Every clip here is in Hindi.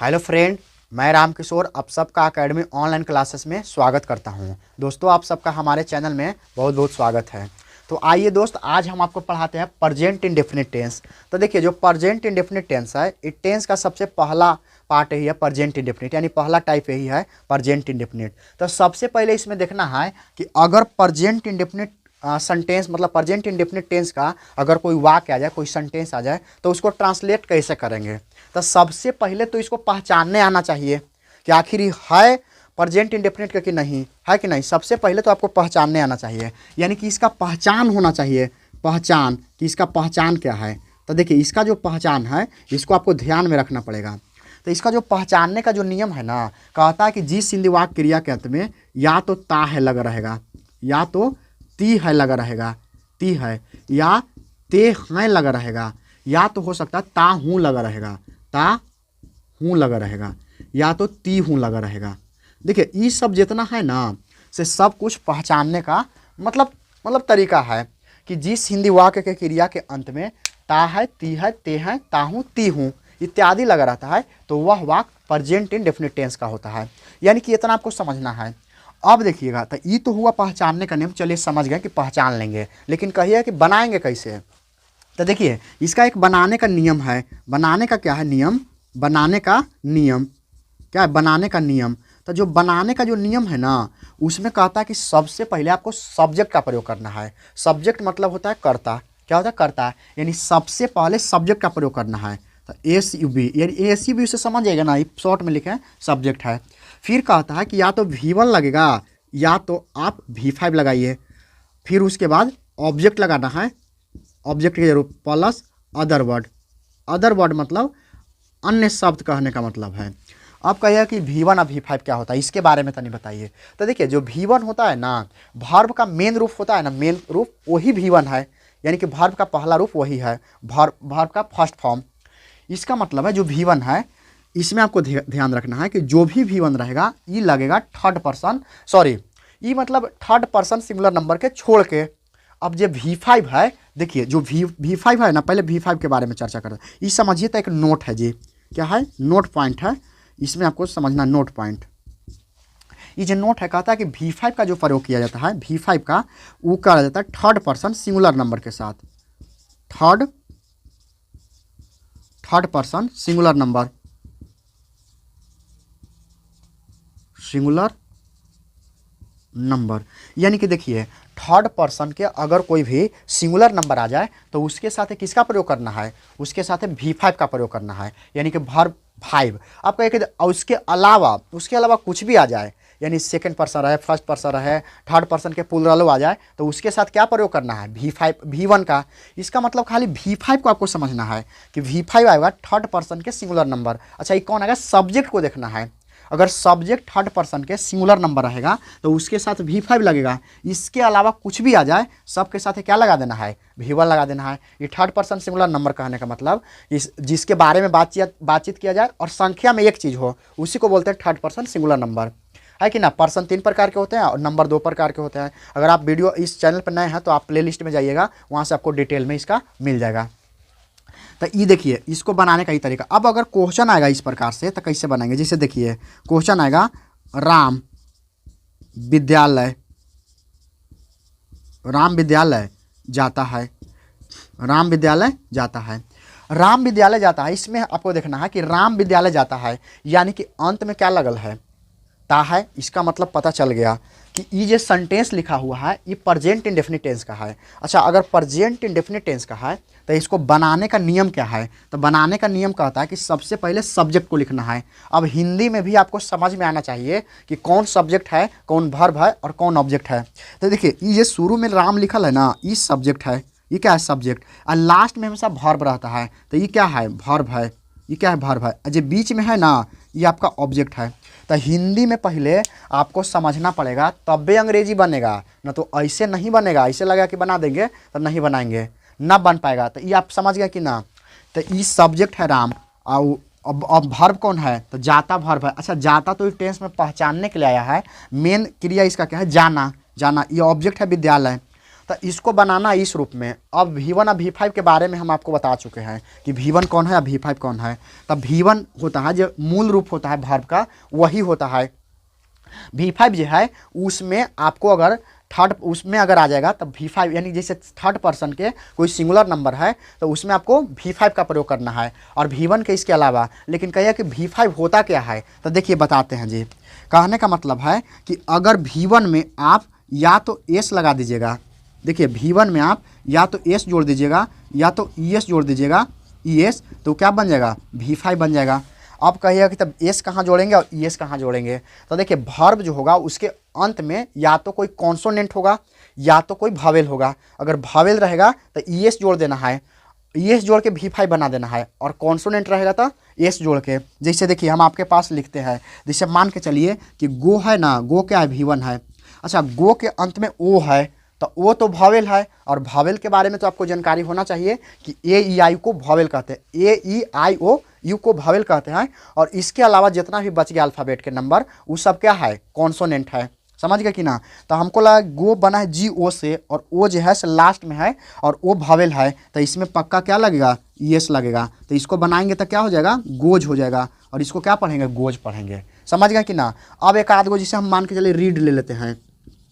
हेलो फ्रेंड, मैं रामकिशोर आप सबका एकेडमी ऑनलाइन क्लासेस में स्वागत करता हूं। दोस्तों, आप सबका हमारे चैनल में बहुत बहुत स्वागत है। तो आइए दोस्त, आज हम आपको पढ़ाते हैं प्रेजेंट इंडेफिनिट टेंस। तो देखिए, जो प्रेजेंट इंडेफिनिट टेंस है, इस टेंस का सबसे पहला पार्ट यही है प्रेजेंट इंडेफिनिट, यानी पहला टाइप यही है प्रेजेंट इंडेफिनिट। तो सबसे पहले इसमें देखना है कि अगर प्रेजेंट इंडेफिनिट सेंटेंस मतलब प्रेजेंट इंडेफिनिट टेंस का अगर कोई वाक्य आ जाए, कोई सेंटेंस आ जाए, तो उसको ट्रांसलेट कैसे करेंगे। तो सबसे पहले तो इसको पहचानने आना चाहिए कि आखिर ये है प्रेजेंट इंडेफिनिट का कि नहीं है कि नहीं। सबसे पहले तो आपको पहचानने आना चाहिए, यानी कि इसका पहचान होना चाहिए। पहचान कि इसका पहचान क्या है। तो देखिए, इसका जो पहचान है इसको आपको ध्यान में रखना पड़ेगा। तो इसका जो पहचानने का जो नियम है ना, कहता है कि जिस हिंदी वाक्य क्रिया के अंत में या तो ता है लगा रहेगा, या तो ती है लगा रहेगा, ती है, या ते हैं लगा रहेगा, या तो हो सकता है ता हूँ लगा रहेगा, ता हूँ लगा रहेगा, या तो ती हूँ लगा रहेगा। देखिए, ये सब जितना है ना, से सब कुछ पहचानने का मतलब तरीका है कि जिस हिंदी वाक्य के क्रिया के अंत में ता है, ती है, ते हैं, ता हूँ, ती हूँ इत्यादि लगा रहता है, तो वह वाक्य प्रेजेंट इंडेफिनिट टेंस का होता है। यानी कि इतना आपको समझना है। अब देखिएगा, तो ये तो हुआ पहचानने का नियम, चलिए समझ गए कि पहचान लेंगे, लेकिन कहिए कि बनाएंगे कैसे। तो देखिए, इसका एक बनाने का नियम है। बनाने का क्या है नियम? बनाने का नियम क्या है? बनाने का नियम। तो जो बनाने का जो नियम है ना, उसमें कहता है कि सबसे पहले आपको सब्जेक्ट का प्रयोग करना है। सब्जेक्ट मतलब होता है कर्ता। क्या होता है? कर्ता। यानी सबसे पहले सब्जेक्ट का प्रयोग करना है। तो SUB, यानी SUB से समझ जाएगा ना, शॉर्ट में लिखे सब्जेक्ट है। फिर कहता है कि या तो V1 लगेगा या तो आप V5 लगाइए। फिर उसके बाद ऑब्जेक्ट लगाना है, ऑब्जेक्ट के जरूर plus other word. Other word मतलब अन्य शब्द कहने का मतलब है। अब कहिए कि V1 और V5 क्या होता है, इसके बारे में तो नहीं बताइए। तो देखिए, जो V1 होता है ना, वर्ब का मेन रूप होता है ना, मेन रूप वही V1 है। यानी कि वर्ब का पहला रूप वही है, वर्ब का फर्स्ट फॉर्म। इसका मतलब है जो V1 है, इसमें आपको ध्यान रखना है कि जो भी V1 रहेगा ये लगेगा थर्ड पर्सन, सॉरी ये मतलब थर्ड पर्सन सिंगुलर नंबर के छोड़ के। अब जो V5 है, देखिए जो V5 है ना, पहले V5 के बारे में चर्चा करें। ये समझिए तो एक नोट है जी, क्या है? नोट पॉइंट है, इसमें आपको समझना नोट पॉइंट। ये जो नोट है, कहता है कि V5 का जो प्रयोग किया जाता है, V5 का वो करा जाता है थर्ड पर्सन सिंगुलर नंबर के साथ। Third person singular number, singular number. यानी कि देखिए, थर्ड पर्सन के अगर कोई भी सिंगुलर नंबर आ जाए तो उसके साथ किसका प्रयोग करना है? उसके साथ V5 का प्रयोग करना है, यानी कि वर्ब 5। आप कहें कि उसके अलावा कुछ भी आ जाए, यानी सेकंड पर्सन रहे, फर्स्ट पर्सन रहे, थर्ड पर्सन के प्लूरल आ जाए, तो उसके साथ क्या प्रयोग करना है? V1 का। इसका मतलब खाली V5 को आपको समझना है कि V5 आएगा थर्ड पर्सन के सिंगुलर नंबर। अच्छा, ये कौन आएगा? सब्जेक्ट को देखना है। अगर सब्जेक्ट थर्ड पर्सन के सिंगुलर नंबर रहेगा तो उसके साथ V5 लगेगा। इसके अलावा कुछ भी आ जाए, सबके साथ क्या लगा देना है? V1 लगा देना है। ये थर्ड पर्सन सिंगुलर नंबर कहने का मतलब जिसके बारे में बातचीत किया जाए और संख्या में एक चीज़ हो, उसी को बोलते हैं थर्ड पर्सन सिंगुलर नंबर, है कि ना। पर्सन 3 प्रकार के होते हैं और नंबर 2 प्रकार के होते हैं। अगर आप वीडियो इस चैनल पर नए हैं तो आप प्लेलिस्ट में जाइएगा, वहाँ से आपको डिटेल में इसका मिल जाएगा। तो ये देखिए, इसको बनाने का ही तरीका। अब अगर क्वेश्चन आएगा इस प्रकार से तो कैसे बनाएंगे? जैसे देखिए, क्वेश्चन आएगा राम विद्यालय जाता है, राम विद्यालय जाता है, राम विद्यालय जाता है। इसमें आपको देखना है कि राम विद्यालय जाता है, यानी कि अंत में क्या लगल है? ता है। इसका मतलब पता चल गया कि ये जो सेंटेंस लिखा हुआ है ये प्रेजेंट इंडेफिनिट टेंस का है। अच्छा, अगर प्रेजेंट इंडेफिनिट टेंस का है तो इसको बनाने का नियम क्या है? तो बनाने का नियम कहता है कि सबसे पहले सब्जेक्ट को लिखना है। अब हिंदी में भी आपको समझ में आना चाहिए कि कौन सब्जेक्ट है, कौन वर्ब है और कौन ऑब्जेक्ट है। तो देखिए, ये शुरू में राम लिखल है ना, ये सब्जेक्ट है, ये क्या है? सब्जेक्ट। और लास्ट में हमेशा वर्ब रहता है, तो ये क्या है? वर्ब है। ये क्या है? वर्ब है। जो बीच में है ना, ये आपका ऑब्जेक्ट है। तो हिंदी में पहले आपको समझना पड़ेगा, तब भी अंग्रेजी बनेगा, ना तो ऐसे नहीं बनेगा। ऐसे लगा कि बना देंगे तो नहीं बनाएंगे, ना बन पाएगा। तो ये आप समझ गए कि ना। तो ये सब्जेक्ट है राम, और अब वर्ब कौन है? तो जाता वर्ब है। अच्छा, जाता तो इस टेंस में पहचानने के लिए आया है। मेन क्रिया इसका क्या है? जाना। जाना। ये ऑब्जेक्ट है विद्यालय। तो इसको बनाना इस रूप में। अब V1 और V5 के बारे में हम आपको बता चुके हैं कि V1 कौन है या V5 कौन है। तब V1 होता है जो मूल रूप होता है वर्ब का, वही होता है। V5 जो है उसमें आपको अगर थर्ड उसमें अगर आ जाएगा तब V5 यानी जैसे थर्ड पर्सन के कोई सिंगुलर नंबर है तो उसमें आपको V5 का प्रयोग करना है और V1 के इसके अलावा। लेकिन कहिए कि V5 होता क्या है, तो देखिए बताते हैं जी। कहने का मतलब है कि अगर V1 में आप या तो S लगा दीजिएगा, देखिए V1 में आप या तो S जोड़ दीजिएगा या तो ES जोड़ दीजिएगा, ES, तो क्या बन जाएगा, V5 बन जाएगा। अब कहिएगा कि तब S कहाँ जोड़ेंगे और ES कहाँ जोड़ेंगे, तो देखिए वर्ब जो होगा उसके अंत में या तो कोई कॉन्सोनेंट होगा या तो कोई भावेल होगा। अगर भावेल रहेगा तो ES जोड़ देना है, ES जोड़ के V5 बना देना है, और कॉन्सोनेंट रहेगा तो S जोड़ के। जैसे देखिए हम आपके पास लिखते हैं, जैसे मान के चलिए कि गो है ना, गो क्या है, V1 है। अच्छा, गो के अंत में O है तो O तो भावेल है, और भावेल के बारे में तो आपको जानकारी होना चाहिए कि A-E-I को भावेल कहते हैं, A-E-I-O यू को भावेल कहते हैं। और इसके अलावा जितना भी बच गया अल्फ़ाबेट के नंबर वो सब क्या है, कॉन्सोनेंट है। समझ गए कि ना। तो हमको लगा गो बना है G-O से और O जो है से लास्ट में है और O भावेल है, तो इसमें पक्का क्या लगेगा, ES लगेगा। तो इसको बनाएंगे तो क्या हो जाएगा, गोज हो जाएगा, और इसको क्या पढ़ेंगे, गोज पढ़ेंगे। समझ गए कि ना। अब एक आध गो जिसे हम मान के चलिए रीड ले लेते हैं,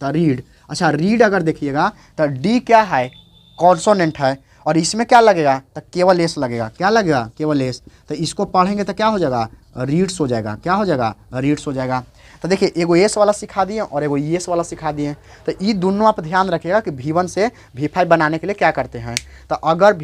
तो रीड। अच्छा, रीड अगर देखिएगा तो डी क्या है, कॉन्सोनेंट है, और इसमें क्या लगेगा, तो केवल एस लगेगा। क्या लगेगा, केवल एस। तो इसको पढ़ेंगे तो क्या हो जाएगा, रीड्स हो जाएगा। क्या हो जाएगा, रीड्स हो जाएगा। तो देखिए एगो एस वाला सिखा दिए और एगो ES वाला सिखा दिए। तो ये दोनों आप ध्यान रखिएगा कि V1 से V5 बनाने के लिए क्या करते हैं। तो अगर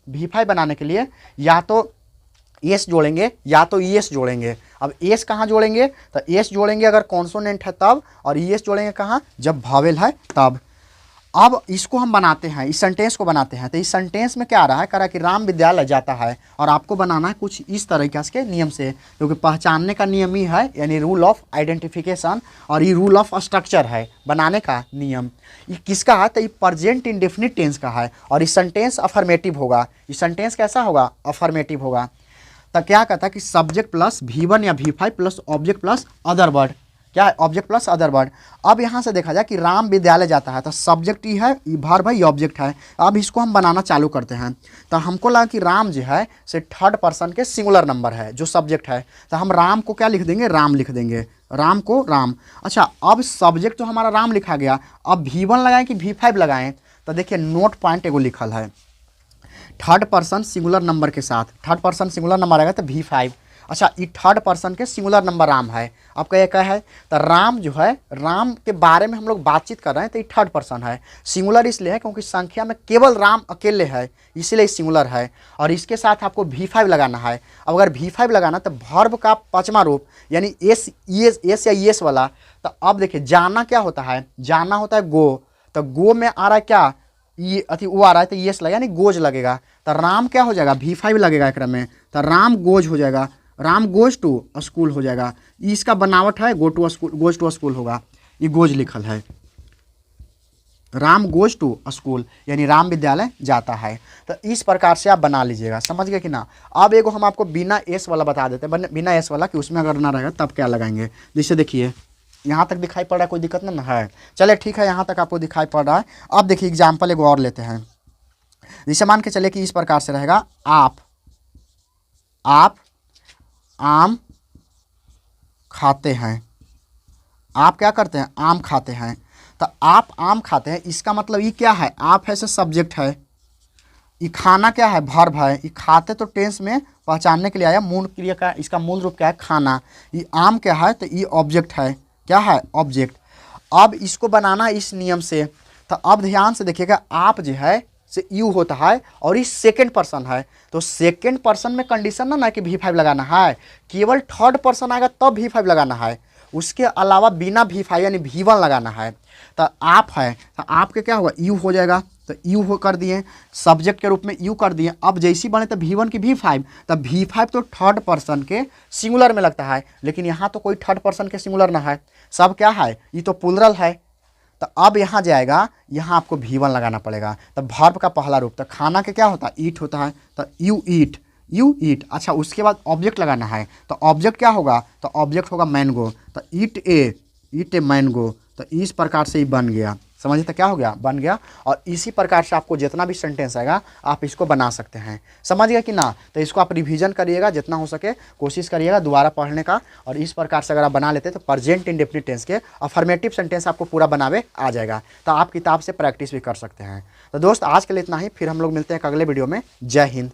V5 बनाने के लिए या तो एस जोड़ेंगे या तो ES जोड़ेंगे। अब एस कहाँ जोड़ेंगे, तो एस जोड़ेंगे अगर कॉन्सोनेंट है तब, और ES जोड़ेंगे कहाँ, जब भावेल है तब। अब इसको हम बनाते हैं, इस सेंटेंस को बनाते हैं। तो इस सेंटेंस में क्या आ रहा है, कह रहा है कि राम विद्यालय जाता है, और आपको बनाना है कुछ इस तरीके के नियम से, क्योंकि पहचानने का नियम ही है, यानी रूल ऑफ आइडेंटिफिकेशन, और ये रूल ऑफ स्ट्रक्चर है बनाने का नियम। ये किसका है, तो ये प्रेजेंट इंडेफिनिट टेंस का है, और ये सेंटेंस अफर्मेटिव होगा। ये सेंटेंस कैसा होगा, अफर्मेटिव होगा। तो क्या कहता है कि सब्जेक्ट प्लस V1 या V5 plus object plus other word. क्या है, ऑब्जेक्ट प्लस अदर वर्ड। अब यहाँ से देखा जाए कि राम विद्यालय जाता है, तो सब्जेक्ट ही है, वर्ब है, ये ऑब्जेक्ट है। अब इसको हम बनाना चालू करते हैं। तो हमको लगा कि राम जो है से थर्ड पर्सन के सिंगुलर नंबर है जो सब्जेक्ट है, तो हम राम को क्या लिख देंगे, राम लिख देंगे, राम को राम। अच्छा, अब सब्जेक्ट तो हमारा राम लिखा गया, अब V1 लगाएं कि V5 लगाएं, तो देखिए नोट पॉइंट एगो लिखल है, थर्ड पर्सन सिंगुलर नंबर के साथ। थर्ड पर्सन सिंगुलर नंबर आएगा तो V5। अच्छा, ये थर्ड पर्सन के सिंगुलर नंबर राम है। आपका ये क्या है, तो राम जो है, राम के बारे में हम लोग बातचीत कर रहे हैं, तो ये थर्ड पर्सन है। सिंगुलर इसलिए है क्योंकि संख्या में केवल राम अकेले है, इसीलिए सिंगुलर है। और इसके साथ आपको V5 लगाना है। अब अगर V5 लगाना तो वर्ब का पांचवा रूप यानी एस या ES वाला। तो अब देखिए जाना क्या होता है, जाना होता है गो, तो गो में आ रहा है क्या, ये अति वो आ रहा है तो ES लगा यानी गोज लगेगा। तो राम क्या हो जाएगा, V5 लगेगा एक में, तो राम गोज हो जाएगा, राम गोज टू स्कूल हो जाएगा। इसका बनावट है go to school, goes to school होगा, ये गोज लिखल है, राम गोज टू स्कूल यानी राम विद्यालय जाता है। तो इस प्रकार से आप बना लीजिएगा। समझ गए कि ना। अब एगो हम आपको बिना एस वाला बता देते हैं, बिना एस वाला कि उसमें अगर ना रहेगा तब क्या लगाएंगे। जैसे देखिए यहाँ तक दिखाई पड़ रहा है, कोई दिक्कत ना है, चले ठीक है, यहाँ तक आपको दिखाई पड़ रहा है। अब देखिए एग्जाम्पल एगो और लेते हैं। जैसे मान के चले कि इस प्रकार से रहेगा, आप आम खाते हैं। आप क्या करते हैं, आम खाते हैं। तो आप आम खाते हैं, इसका मतलब ये क्या है, आप है से सब्जेक्ट है, ये खाना क्या है, वर्ब है। ये खाते तो टेंस में पहचानने के लिए आया, मूल क्रिया का इसका मूल रूप क्या है, खाना। ये आम क्या है, तो ये ऑब्जेक्ट है, क्या है, ऑब्जेक्ट। अब इसको बनाना इस नियम से। तो अब ध्यान से देखिएगा, आप जो है से यू होता है और ये सेकेंड पर्सन है, तो सेकेंड पर्सन में कंडीशन ना कि V5 लगाना है, केवल थर्ड पर्सन आएगा तब V5 लगाना है, उसके अलावा बिना V5 यानी V1 लगाना है। तो आप है, तो आपके क्या होगा, यू हो जाएगा, तो यू हो कर दिए, सब्जेक्ट के रूप में यू कर दिए। अब जैसी बने तो V1 की V5, तब V5 तो थर्ड पर्सन के सिंगुलर में लगता है, लेकिन यहाँ तो कोई थर्ड पर्सन के सिंगुलर ना है, सब क्या है, ये तो प्लुरल है। तो अब यहाँ जाएगा, यहाँ आपको V1 लगाना पड़ेगा। तो वर्ब का पहला रूप, तो खाना के क्या होता है, ईट होता है, तो यू ईट। अच्छा, उसके बाद ऑब्जेक्ट लगाना है, तो ऑब्जेक्ट क्या होगा, तो ऑब्जेक्ट होगा मैंगो, तो ईट ए मैंगो। तो इस प्रकार से ही बन गया। समझिए तो क्या हो गया, बन गया। और इसी प्रकार से आपको जितना भी सेंटेंस आएगा आप इसको बना सकते हैं। समझ गए कि ना। तो इसको आप रिवीजन करिएगा, जितना हो सके कोशिश करिएगा दोबारा पढ़ने का। और इस प्रकार से अगर आप बना लेते हैं तो प्रेजेंट इंडेफिनिट टेंस के अफर्मेटिव सेंटेंस आपको पूरा बनावे आ जाएगा। तो आप किताब से प्रैक्टिस भी कर सकते हैं। तो दोस्त आज के लिए इतना ही, फिर हम लोग मिलते हैं अगले वीडियो में। जय हिंद।